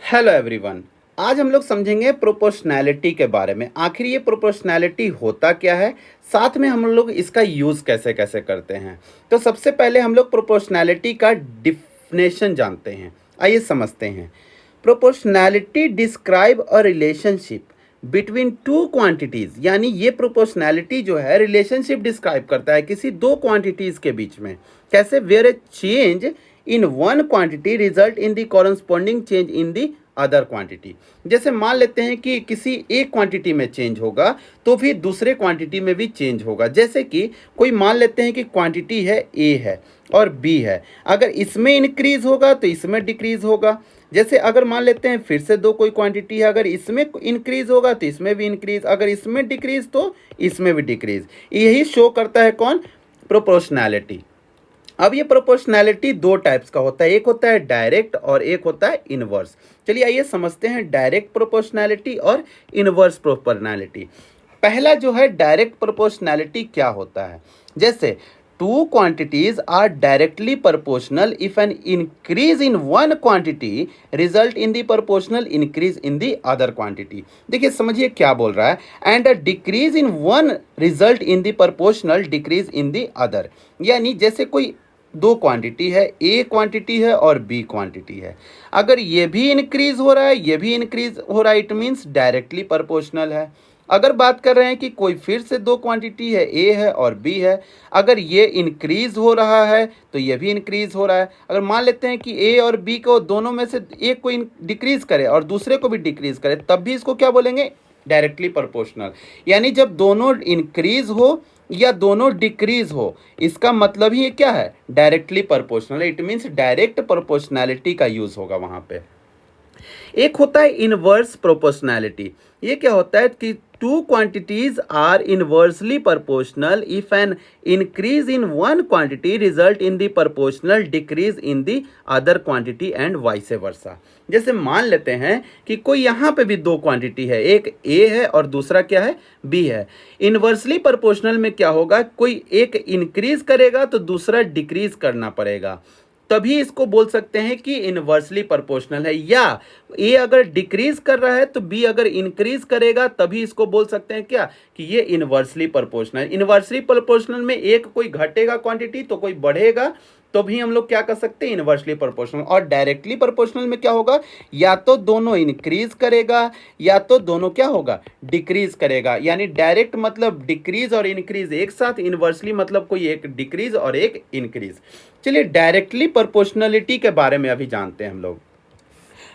Hello everyone. आज हम लोग समझेंगे प्रोपोर्शनैलिटी के बारे में। आखिर ये प्रोपोर्शनैलिटी होता क्या है, साथ में हम लोग इसका यूज़ कैसे कैसे करते हैं। तो सबसे पहले हम लोग प्रोपोर्शनैलिटी का डिफिनेशन जानते हैं। आइए समझते हैं। Proportionality describe a relationship between two quantities, यानी ये प्रोपोर्शनैलिटी जो है रिलेशनशिप डिस्क्राइब करता है किसी दो क्वांटिटीज़ के बीच में। कैसे? Where a change in one quantity result in the corresponding change in the other quantity. जैसे मान लेते हैं कि किसी एक क्वांटिटी में चेंज होगा तो फिर दूसरे क्वांटिटी में भी चेंज होगा। जैसे कि कोई मान लेते हैं कि क्वांटिटी है ए है और बी है, अगर इसमें इंक्रीज होगा तो इसमें डिक्रीज होगा। जैसे अगर मान लेते हैं फिर से दो कोई क्वांटिटी है, अगर इसमें इंक्रीज होगा तो इसमें भी इंक्रीज, अगर इसमें डिक्रीज तो इसमें भी डिक्रीज। यही शो करता है कौन? प्रोपोर्शनैलिटी। अब ये प्रोपोर्शनैलिटी दो टाइप्स का होता है, एक होता है डायरेक्ट और एक होता है इनवर्स। चलिए आइए समझते हैं डायरेक्ट प्रोपोर्शनैलिटी और इनवर्स प्रोपोर्शनैलिटी। पहला जो है डायरेक्ट प्रोपोर्शनैलिटी क्या होता है? जैसे two quantities are directly proportional if an increase in one quantity result in the proportional increase in the other quantity. देखिए समझिए क्या बोल रहा है, and a decrease in one result in the proportional decrease in the other. यानी जैसे कोई दो क्वांटिटी है, ए क्वांटिटी है और बी क्वांटिटी है, अगर ये भी इंक्रीज हो रहा है ये भी इंक्रीज हो रहा है, इट मीन्स डायरेक्टली प्रोपोर्शनल है। अगर बात कर रहे हैं कि कोई फिर से दो क्वांटिटी है, ए है और बी है, अगर ये इंक्रीज हो रहा है तो ये भी इंक्रीज हो रहा है। अगर मान लेते हैं कि ए और बी को दोनों में से एक को डिक्रीज करे और दूसरे को भी डिक्रीज करे, तब भी इसको क्या बोलेंगे? Directly proportional. यानी जब दोनों इंक्रीज हो या दोनों डिक्रीज हो, इसका मतलब ही क्या है? Directly proportional. It means direct proportionality का यूज होगा वहां पे। एक होता है इनवर्स प्रोपोर्शनैलिटी। ये क्या होता है कि two quantities are inversely proportional if an increase in one quantity result in the proportional decrease in the other quantity and vice versa. जैसे मान लेते हैं कि कोई यहाँ पे भी दो क्वांटिटी है, एक ए है और दूसरा क्या है? बी है। इनवर्सली प्रोपोर्शनल में क्या होगा? कोई एक इंक्रीज करेगा तो दूसरा डिक्रीज करना पड़ेगा, तभी इसको बोल सकते हैं कि इनवर्सली प्रोपोर्शनल है। या ए अगर डिक्रीज कर रहा है तो बी अगर इंक्रीज करेगा तभी इसको बोल सकते हैं क्या? कि ये इनवर्सली प्रोपोर्शनल। इनवर्सली प्रोपोर्शनल में एक कोई घटेगा क्वांटिटी तो कोई बढ़ेगा, तो भी हम लोग क्या कर सकते हैं? Inversely proportional. और डायरेक्टली प्रोपोर्शनल में क्या होगा? या तो दोनों इंक्रीज करेगा या तो दोनों क्या होगा? डिक्रीज करेगा। यानी डायरेक्ट मतलब डिक्रीज और इंक्रीज एक साथ, इनवर्सली मतलब कोई एक डिक्रीज और एक इंक्रीज। चलिए डायरेक्टली प्रोपोर्शनलिटी के बारे में अभी जानते हैं हम लोग।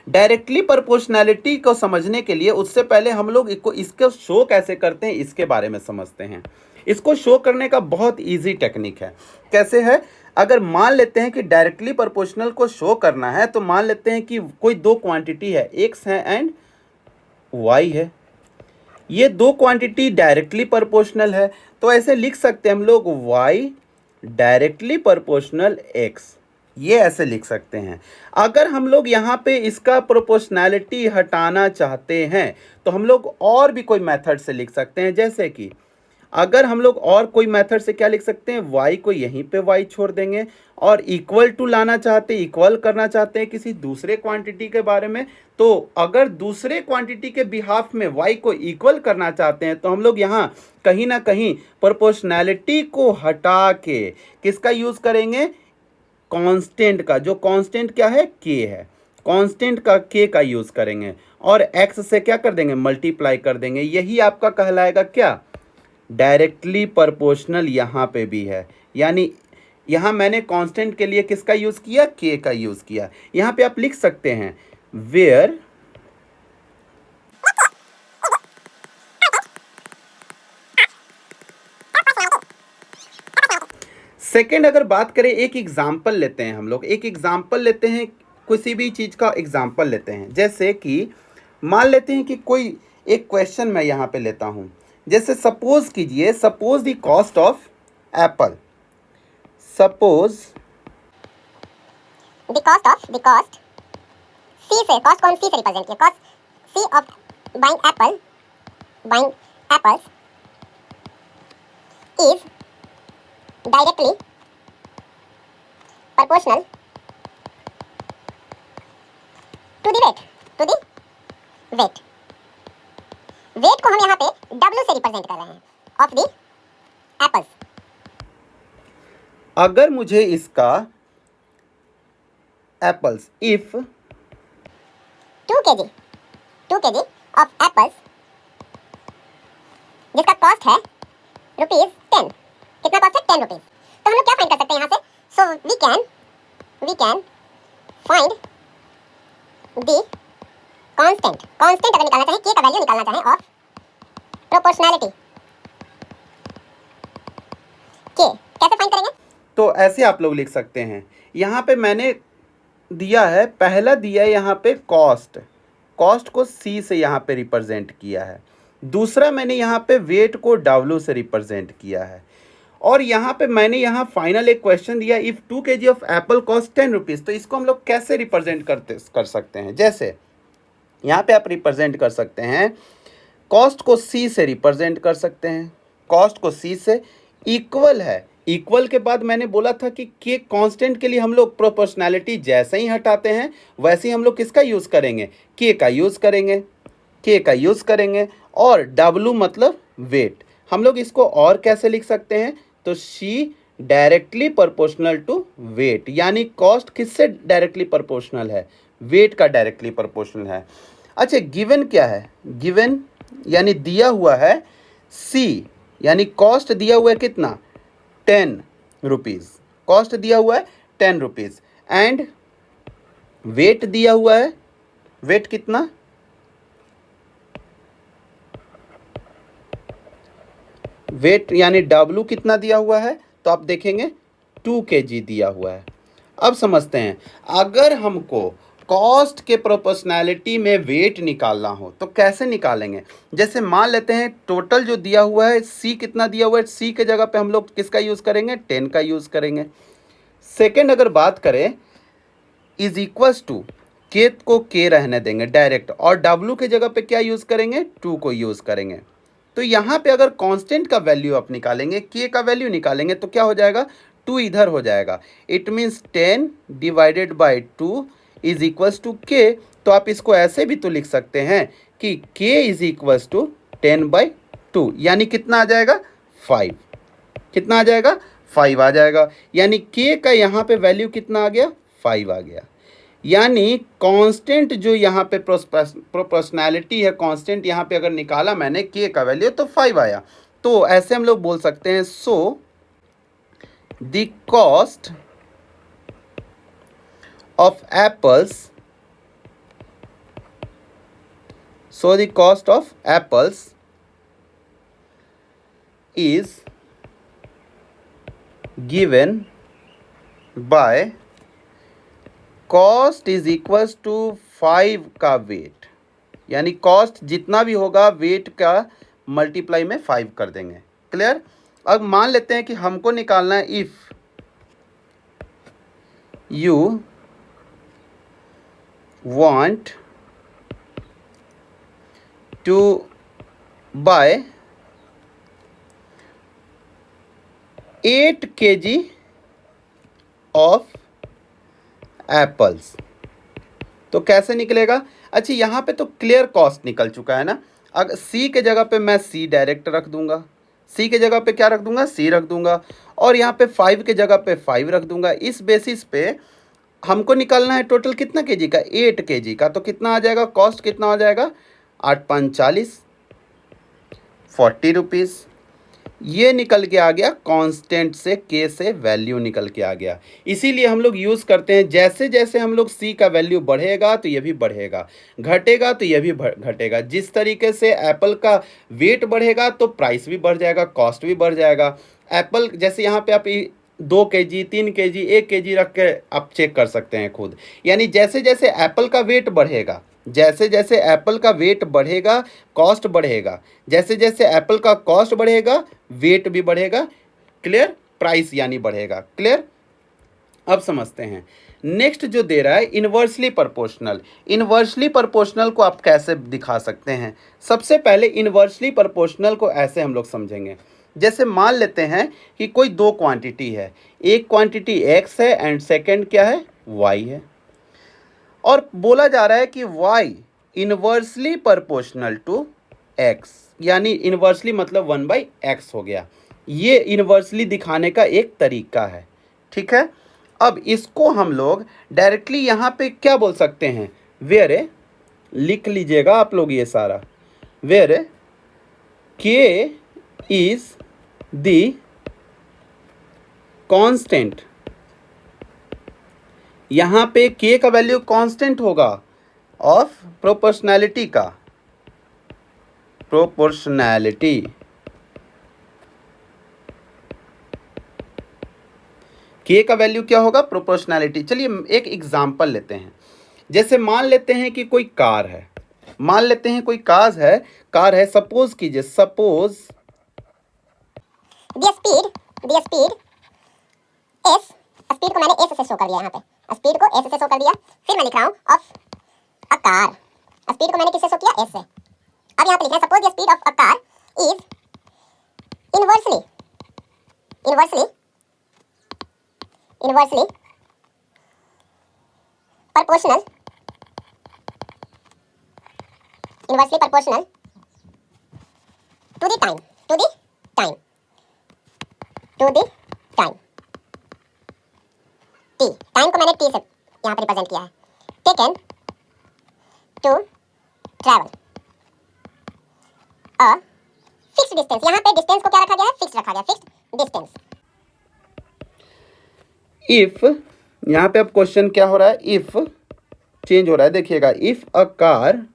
डायरेक्टली प्रोपोर्शनैलिटी को समझने के लिए उससे पहले हम लोग इसको शो कैसे करते हैं इसके बारे में समझते हैं। इसको शो करने का बहुत इजी टेक्निक है। कैसे है? अगर मान लेते हैं कि डायरेक्टली प्रोपोर्शनल को शो करना है तो मान लेते हैं कि कोई दो क्वांटिटी है, एक्स है एंड वाई है। ये दो क्वांटिटी डायरेक्टली प्रोपोर्शनल है, तो ऐसे लिख सकते हैं हम लोग वाई डायरेक्टली प्रोपोर्शनल एक्स, ये ऐसे लिख सकते हैं। अगर हम लोग यहाँ पे इसका प्रोपोर्शनैलिटी हटाना चाहते हैं तो हम लोग और भी कोई मेथड से लिख सकते हैं। जैसे कि अगर हम लोग और कोई मेथड से क्या लिख सकते हैं? y को यहीं पे y छोड़ देंगे, और इक्वल टू लाना चाहते हैं, इक्वल करना चाहते हैं किसी दूसरे क्वांटिटी के बारे में, तो अगर दूसरे क्वांटिटी के बिहाफ में y को इक्वल करना चाहते हैं तो हम लोग यहाँ कहीं ना कहीं प्रोपोर्शनैलिटी को हटा के किसका यूज़ करेंगे? कांस्टेंट का। जो कांस्टेंट क्या है? k है। कांस्टेंट का k का यूज़ करेंगे और x से क्या कर देंगे? मल्टीप्लाई कर देंगे। यही आपका कहलाएगा क्या? Directly proportional. यहाँ पे भी है, यानी यहाँ मैंने कांस्टेंट के लिए किसका यूज़ किया? k का यूज़ किया। यहाँ पे आप लिख सकते हैं वेयर सेकेंड। अगर बात करें, एक एग्जाम्पल लेते हैं हम लोग, एक एग्जाम्पल लेते हैं, किसी भी चीज़ का एग्जाम्पल लेते हैं। जैसे कि मान लेते हैं कि कोई एक क्वेश्चन मैं यहाँ पे लेता हूँ। जैसे सपोज कीजिए, suppose the cost of apple, suppose the cost C से, कॉस्ट कौन सी से रिप्रेजेंट किया? Cost C of buying apples is directly proportional to the to the weight. Weight को हम यहाँ पे W से रिप्रेजेंट कर रहे हैं, ऑफ द एप्पल्स। अगर मुझे इसका apples if 2 kg of apples जिसका कॉस्ट है ₹10, कितना कॉस्ट है? 10 रुपीज। तो हम लोग क्या फाइंड कर सकते हैं यहाँ से? So we can find the constant अगर निकालना चाहें, के का वैल्यू निकालना चाहें ऑफ प्रोपोर्शनैलिटी, के कैसे फाइंड करेंगे? तो ऐसे आप लोग लिख सकते हैं, यहाँ पे मैंने दिया है, पहला दिया है यहाँ पे कॉस्ट को C से यहाँ पे रिप्रेजेंट किया है। दूसरा मैंने यहाँ पे वेट को W से रिप्रेजेंट किया है। और यहाँ पे मैंने यहाँ फाइनल एक क्वेश्चन दिया, if 2 kg of Apple cost 10 rupees. तो इसको हम लोग कैसे रिप्रेजेंट कर सकते हैं? जैसे यहाँ पे आप रिप्रेजेंट कर सकते हैं, कॉस्ट को C से रिप्रेजेंट कर सकते हैं, कॉस्ट को C से इक्वल है। इक्वल के बाद मैंने बोला था कि के कांस्टेंट के लिए हम लोग प्रोपोर्शनैलिटी जैसे ही हटाते हैं वैसे ही हम लोग किसका यूज़ करेंगे? के का यूज़ करेंगे। और W मतलब वेट। हम लोग इसको और कैसे लिख सकते हैं? तो C directly proportional to weight, यानी कॉस्ट किससे डायरेक्टली प्रोपोर्शनल है? वेट का डायरेक्टली प्रोपोर्शनल है। अच्छा, गिवन क्या है? गिवन यानी दिया हुआ है C, यानी कॉस्ट दिया हुआ है कितना? 10 रुपीज़। कॉस्ट दिया हुआ है 10 रुपीज़ एंड वेट दिया हुआ है, वेट कितना? वेट यानी W कितना दिया हुआ है? तो आप देखेंगे 2 kg दिया हुआ है। अब समझते हैं, अगर हमको कॉस्ट के प्रोपोर्शनैलिटी में वेट निकालना हो तो कैसे निकालेंगे? जैसे मान लेते हैं टोटल जो दिया हुआ है C कितना दिया हुआ है, C के जगह पे हम लोग किसका यूज़ करेंगे? 10 का यूज़ करेंगे। सेकेंड अगर बात करें, इज इक्वल्स टू के को के रहने देंगे डायरेक्ट, और W के जगह पे क्या यूज़ करेंगे? 2 को यूज़ करेंगे। तो यहाँ पे अगर कांस्टेंट का वैल्यू आप निकालेंगे, के का वैल्यू निकालेंगे तो क्या हो जाएगा? 2 इधर हो जाएगा। It means 10 divided by 2 is equals to k. तो आप इसको ऐसे भी तो लिख सकते हैं कि के इज इक्वल्स टू 10/2, यानी कितना आ जाएगा? 5। कितना आ जाएगा? 5 आ जाएगा। यानी के का यहाँ पे वैल्यू कितना आ गया? 5 आ गया। यानी कांस्टेंट जो यहाँ पे प्रोपोर्शनैलिटी है, कांस्टेंट यहाँ पे अगर निकाला मैंने के का वैल्यू तो 5 आया। तो ऐसे हम लोग बोल सकते हैं, so the cost of apples, so the cost of apples is given by cost is equals to 5 का वेट, यानी कॉस्ट जितना भी होगा वेट का मल्टीप्लाई में 5 कर देंगे। क्लियर? अब मान लेते हैं कि हमको निकालना है, if you want to buy 8 kg of apples, तो कैसे निकलेगा? अच्छा, यहाँ पे तो क्लियर कॉस्ट निकल चुका है ना। अगर C के जगह पे मैं C डायरेक्ट रख दूंगा, C के जगह पे क्या रख दूंगा? C रख दूंगा, और यहाँ पे 5 के जगह पे 5 रख दूंगा। इस बेसिस पे हमको निकालना है टोटल कितना केजी का? 8 kg का। तो कितना आ जाएगा? कॉस्ट कितना हो जाएगा? 8×5 = 40 रुपीज़। ये निकल के आ गया कांस्टेंट से, के से वैल्यू निकल के आ गया। इसीलिए हम लोग यूज़ करते हैं, जैसे जैसे हम लोग C का वैल्यू बढ़ेगा तो ये भी बढ़ेगा, घटेगा तो ये भी घटेगा। जिस तरीके से एप्पल का वेट बढ़ेगा तो प्राइस भी बढ़ जाएगा, कॉस्ट भी बढ़ जाएगा। एप्पल जैसे यहाँ पे आप 2 kg, 3 kg, 1 kg रख के आप चेक कर सकते हैं खुद। यानी जैसे जैसे एप्पल का वेट बढ़ेगा, जैसे जैसे एप्पल का वेट बढ़ेगा कॉस्ट बढ़ेगा, जैसे जैसे एप्पल का कॉस्ट बढ़ेगा वेट भी बढ़ेगा। क्लियर? प्राइस यानी बढ़ेगा। क्लियर? अब समझते हैं नेक्स्ट जो दे रहा है इन्वर्सली प्रोपोर्शनल। इन्वर्सली प्रोपोर्शनल को आप कैसे दिखा सकते हैं? सबसे पहले इन्वर्सली प्रोपोर्शनल को ऐसे हम लोग समझेंगे, जैसे मान लेते हैं कि कोई 2 क्वांटिटी है, एक क्वांटिटी x है एंड सेकंड क्या है? y है, और बोला जा रहा है कि y inversely proportional to x, यानी इनवर्सली मतलब 1/x हो गया। ये इनवर्सली दिखाने का एक तरीका है, ठीक है। अब इसको हम लोग डायरेक्टली यहाँ पे क्या बोल सकते हैं, वेयर लिख लीजिएगा आप लोग ये सारा, where k is the constant, यहाँ पे k का वैल्यू कांस्टेंट होगा ऑफ प्रोपोर्शनैलिटी का, प्रोपोर्शनैलिटी। k का वैल्यू क्या होगा, प्रोपोर्शनैलिटी। चलिए एक एग्जांपल लेते हैं। जैसे मान लेते हैं कि कोई कार है, मान लेते हैं कोई कार है, सपोज कीजिए, suppose the speed S, speed को मैंने एस से शो कर दिया, यहाँ पे स्पीड को एस से शो कर दिया। फिर मैं लिख रहा हूँ ऑफ अ कार, स्पीड को मैंने किससे शो किया, एस से। अब यहाँ पे लिख रहा है suppose the speed of a car is inversely proportional to the time t, time को मैंने टी से यहाँ पे रिप्रेजेंट किया है। Taken to travel a fixed distance, यहाँ पे डिस्टेंस को क्या रखा गया है, फिक्स रखा गया, फिक्स्ड डिस्टेंस। इफ, यहाँ पे अब क्वेश्चन क्या हो रहा है, इफ चेंज हो रहा है, देखिएगा, if a car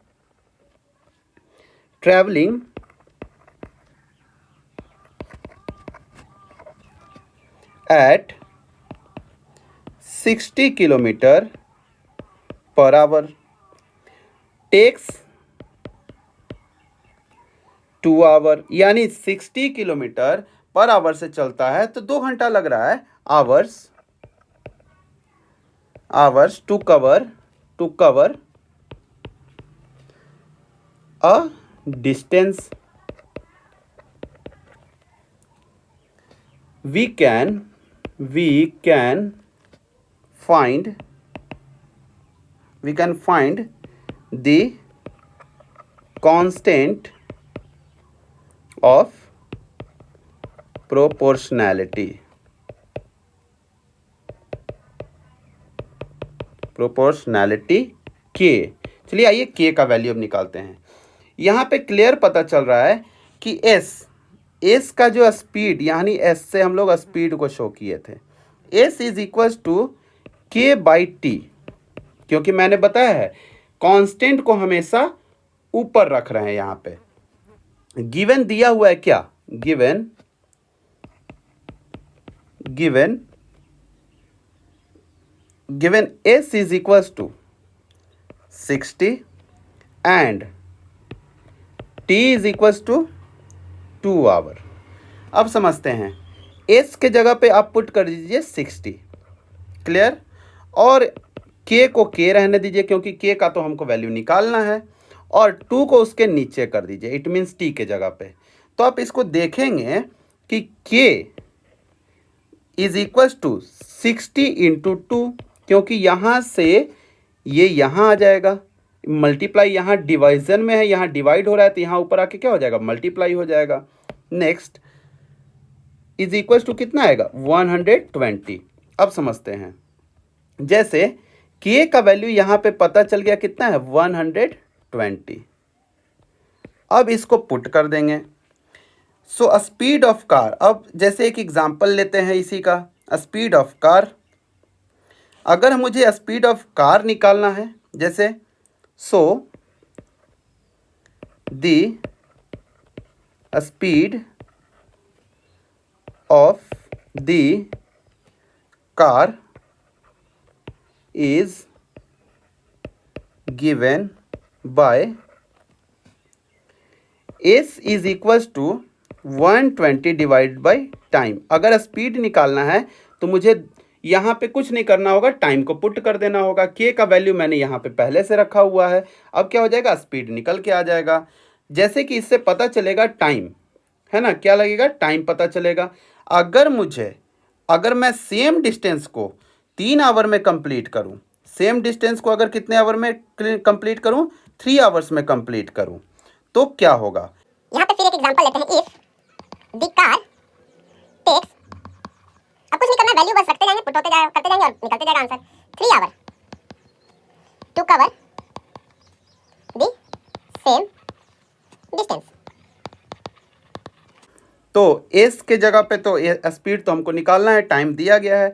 travelling at 60 kilometre per hour takes 2 hour, यानी 60 किलोमीटर पर आवर से चलता है तो 2 घंटा लग रहा है, hours to cover a distance, we can find the constant of proportionality k। चलिए आइए k का वैल्यू अब निकालते हैं। यहाँ पे क्लियर पता चल रहा है कि s का जो स्पीड, यानी s से हम लोग स्पीड को शो किए थे, s is equal to k/t, क्योंकि मैंने बताया है कांस्टेंट को हमेशा ऊपर रख रहे हैं। यहाँ पे गिवन दिया हुआ है क्या, given s is equal to 60 and t is equal to 2 hour. अब समझते हैं, s के जगह पे आप पुट कर दीजिए 60, क्लियर, और k को k रहने दीजिए क्योंकि k का तो हमको वैल्यू निकालना है, और 2 को उसके नीचे कर दीजिए, इट मीन्स t के जगह पे। तो आप इसको देखेंगे कि k is equal to 60 into 2, क्योंकि यहाँ से ये यहाँ आ जाएगा, मल्टीप्लाई यहाँ डिवाइजन में है, यहाँ डिवाइड हो रहा है तो यहाँ ऊपर आके क्या हो जाएगा, मल्टीप्लाई हो जाएगा। नेक्स्ट इज इक्वल टू कितना आएगा, 120। अब समझते हैं, जैसे k का वैल्यू यहाँ पे पता चल गया कितना है, 120। अब इसको पुट कर देंगे। सो स्पीड ऑफ कार, अब जैसे एक एग्जांपल लेते हैं इसी का, स्पीड ऑफ कार। अगर मुझे स्पीड ऑफ कार निकालना है, जैसे so the speed of the car is given by s is equals to 120 divide by time. अगर स्पीड निकालना है तो मुझे यहाँ पे कुछ नहीं करना होगा, टाइम को पुट कर देना होगा। k का वैल्यू मैंने यहाँ पे पहले से रखा हुआ है। अब क्या हो जाएगा, स्पीड निकल के आ जाएगा। जैसे कि इससे पता चलेगा टाइम, है ना, क्या लगेगा, टाइम पता चलेगा। अगर मैं सेम डिस्टेंस को 3 आवर में कंप्लीट करूं, सेम डिस्टेंस को अगर कितने आवर में कंप्लीट करूं, 3 आवर्स में कंप्लीट करूं तो क्या होगा। यहाँ पे फिर एक एग्जांपल लेते हैं। इफ द कार टेक्स, अब कुछ नहीं करना, वैल्यू बस रखते जाएंगे, पुट होते जाएगा, करते जाएंगे और निकलते जाएगा answer. 3 hour to cover the same distance. तो एस के जगह पे तो स्पीड तो हमको निकालना है, टाइम दिया गया है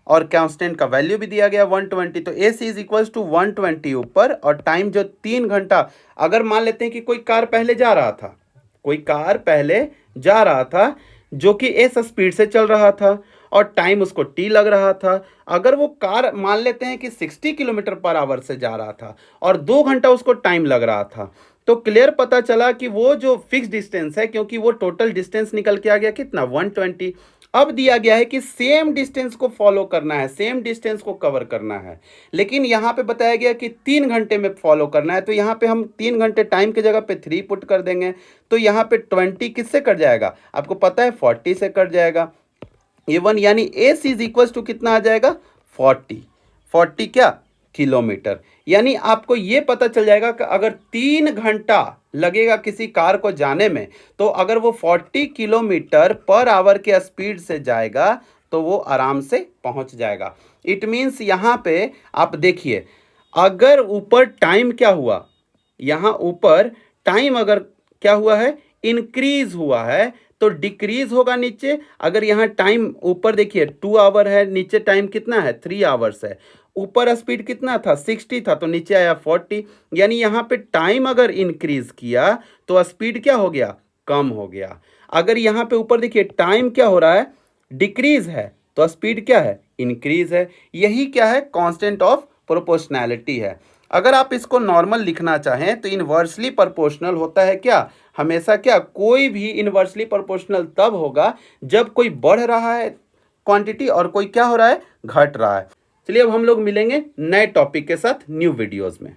और कांस्टेंट का वैल्यू भी दिया गया 120, तो एस इज इक्वल्स टू 120 ऊपर और टाइम जो 3 घंटा। अगर मान लेते हैं कि कोई कार पहले जा रहा था, कोई कार पहले जा रहा था जो कि एस स्पीड से चल रहा था और टाइम उसको टी लग रहा था। अगर वो कार मान लेते हैं कि 60 किलोमीटर पर आवर से जा रहा था और 2 घंटा उसको टाइम लग रहा था, तो क्लियर पता चला कि वो जो फिक्स डिस्टेंस है, क्योंकि वो टोटल डिस्टेंस निकल के आ गया कितना 120। अब दिया गया है कि सेम डिस्टेंस को फॉलो करना है, सेम डिस्टेंस को कवर करना है, लेकिन यहाँ पे बताया गया कि 3 घंटे में फॉलो करना है। तो यहाँ पे हम 3 घंटे टाइम की जगह पे 3 पुट कर देंगे, तो यहाँ पे 20 किससे कट जाएगा, आपको पता है 40 से कट जाएगा इवन, यानी एस इज इक्वल टू कितना आ जाएगा 40 क्या किलोमीटर। यानी आपको ये पता चल जाएगा कि अगर 3 घंटा लगेगा किसी कार को जाने में, तो अगर वो 40 किलोमीटर पर आवर के स्पीड से जाएगा तो वो आराम से पहुंच जाएगा। इट मीन्स यहाँ पे आप देखिए, अगर ऊपर टाइम क्या हुआ, यहाँ ऊपर टाइम अगर क्या हुआ है इंक्रीज हुआ है तो डिक्रीज होगा नीचे। अगर यहाँ टाइम ऊपर देखिए 2 आवर है, नीचे टाइम कितना है 3 आवर्स है, ऊपर स्पीड कितना था 60 था तो नीचे आया 40, यानी यहाँ पे टाइम अगर इंक्रीज किया तो स्पीड क्या हो गया कम हो गया। अगर यहाँ पे ऊपर देखिए टाइम क्या हो रहा है डिक्रीज है तो स्पीड क्या है इंक्रीज है। यही क्या है कांस्टेंट ऑफ प्रोपोर्शनैलिटी है। अगर आप इसको नॉर्मल लिखना चाहें तो इनवर्सली प्रोपोर्शनल होता है क्या हमेशा, क्या कोई भी इनवर्सली प्रोपोर्शनल तब होगा जब कोई बढ़ रहा है क्वांटिटी और कोई क्या हो रहा है घट रहा है। चलिए अब हम लोग मिलेंगे नए टॉपिक के साथ न्यू वीडियोस में।